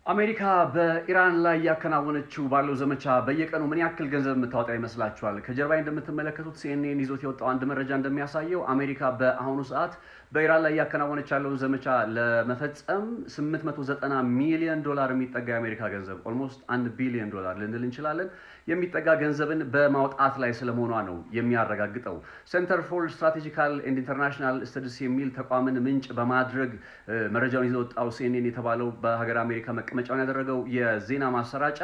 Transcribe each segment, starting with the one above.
አሜሪካ በኢራን ላይ ያከናወነችው ባለው ዘመቻ በየቀኑ ምን ያክል ገንዘብ የምታወጣ ይመስላችኋል? ከጀርባዬ እንደምትመለከቱት CNN ይዞት የወጣው አንድ መረጃ እንደሚያሳየው አሜሪካ በአሁኑ ሰዓት በኢራን ላይ ያከናወነች ያለውን ዘመቻ ለመፈጸም $890 ሚሊዮን የሚጠጋ የአሜሪካ ገንዘብ ኦልሞስት $1 ቢሊዮን ልንል እንችላለን የሚጠጋ ገንዘብን በማውጣት ላይ ስለመሆኗ ነው የሚያረጋግጠው። ሴንተር ፎር ስትራቴጂካል ኤንድ ኢንተርናሽናል ስተዲስ የሚል ተቋምን ምንጭ በማድረግ መረጃውን ይዞት የወጣው CNN የተባለው በሀገር አሜሪካ መቀመጫውን ያደረገው የዜና ማሰራጫ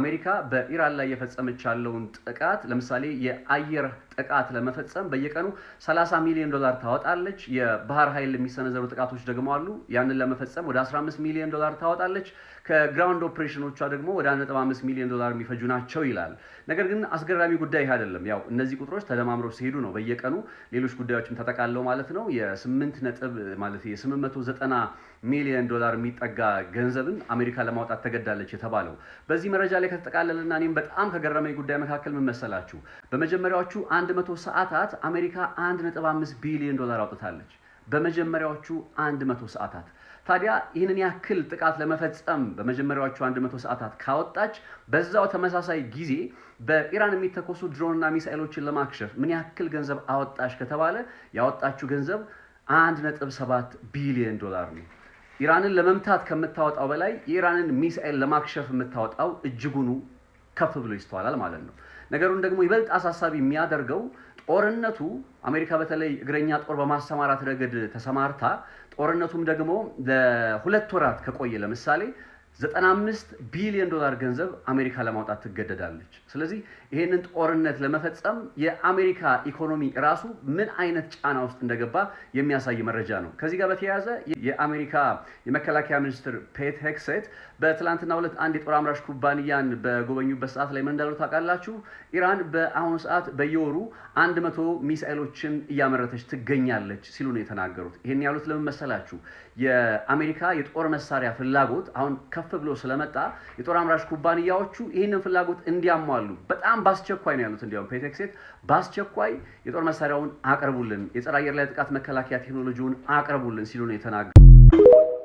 አሜሪካ በኢራን ላይ የፈጸመች ያለውን ጥቃት ለምሳሌ የአየር ጥቃት ለመፈጸም በየቀኑ $30 ሚሊዮን ታወጣለች። የባህር ኃይል የሚሰነዘሩ ጥቃቶች ደግሞ አሉ። ያንን ለመፈጸም ወደ $15 ሚሊዮን ታወጣለች። ከግራውንድ ኦፕሬሽኖቿ ደግሞ ወደ $1.5 ሚሊዮን የሚፈጁ ናቸው ይላል። ነገር ግን አስገራሚ ጉዳይ ይሄ አይደለም። ያው እነዚህ ቁጥሮች ተደማምረው ሲሄዱ ነው በየቀኑ ሌሎች ጉዳዮችም ተጠቃለው ማለት ነው የ$890 ሚሊዮን የሚጠጋ ገንዘብን አሜሪካ ለማውጣት ተገዳለች የተባለው። በዚህ መረጃ ላይ ከተጠቃለለና እኔም በጣም ከገረመኝ ጉዳይ መካከል ምን መሰላችሁ? በመጀመሪያዎቹ 100 ሰዓታት አሜሪካ $1.5 ቢሊዮን አውጥታለች። በመጀመሪያዎቹ 100 ሰዓታት ታዲያ ይህንን ያክል ጥቃት ለመፈጸም በመጀመሪያዎቹ 100 ሰዓታት ካወጣች በዛው ተመሳሳይ ጊዜ በኢራን የሚተኮሱ ድሮንና ሚሳኤሎችን ለማክሸፍ ምን ያክል ገንዘብ አወጣች ከተባለ ያወጣችው ገንዘብ $1.7 ቢሊዮን ነው። ኢራንን ለመምታት ከምታወጣው በላይ የኢራንን ሚሳኤል ለማክሸፍ የምታወጣው እጅጉኑ ከፍ ብሎ ይስተዋላል ማለት ነው። ነገሩን ደግሞ ይበልጥ አሳሳቢ የሚያደርገው ጦርነቱ አሜሪካ በተለይ እግረኛ ጦር በማሰማራት ረገድ ተሰማርታ ጦርነቱም ደግሞ ለሁለት ወራት ከቆየ ለምሳሌ $95 ቢሊዮን ገንዘብ አሜሪካ ለማውጣት ትገደዳለች። ስለዚህ ይሄንን ጦርነት ለመፈጸም የአሜሪካ ኢኮኖሚ ራሱ ምን አይነት ጫና ውስጥ እንደገባ የሚያሳይ መረጃ ነው። ከዚህ ጋር በተያያዘ የአሜሪካ የመከላከያ ሚኒስትር ፔት ሄግሴት በትላንትናው ዕለት አንድ የጦር አምራች ኩባንያን በጎበኙበት ሰዓት ላይ ምን እንዳሉ ታውቃላችሁ? ኢራን በአሁኑ ሰዓት በየወሩ 100 ሚሳኤሎችን እያመረተች ትገኛለች ሲሉ ነው የተናገሩት። ይሄን ያሉት ለምን መሰላችሁ? የአሜሪካ የጦር መሳሪያ ፍላጎት አሁን ከፍ ብሎ ስለመጣ የጦር አምራች ኩባንያዎቹ ይህንን ፍላጎት እንዲያሟሉ በጣም በአስቸኳይ ነው ያሉት። እንዲያውም ፔት ሄግሴት በአስቸኳይ የጦር መሳሪያውን አቅርቡልን፣ የጸረ አየር ላይ ጥቃት መከላከያ ቴክኖሎጂውን አቅርቡልን ሲሉ ነው የተናገሩት።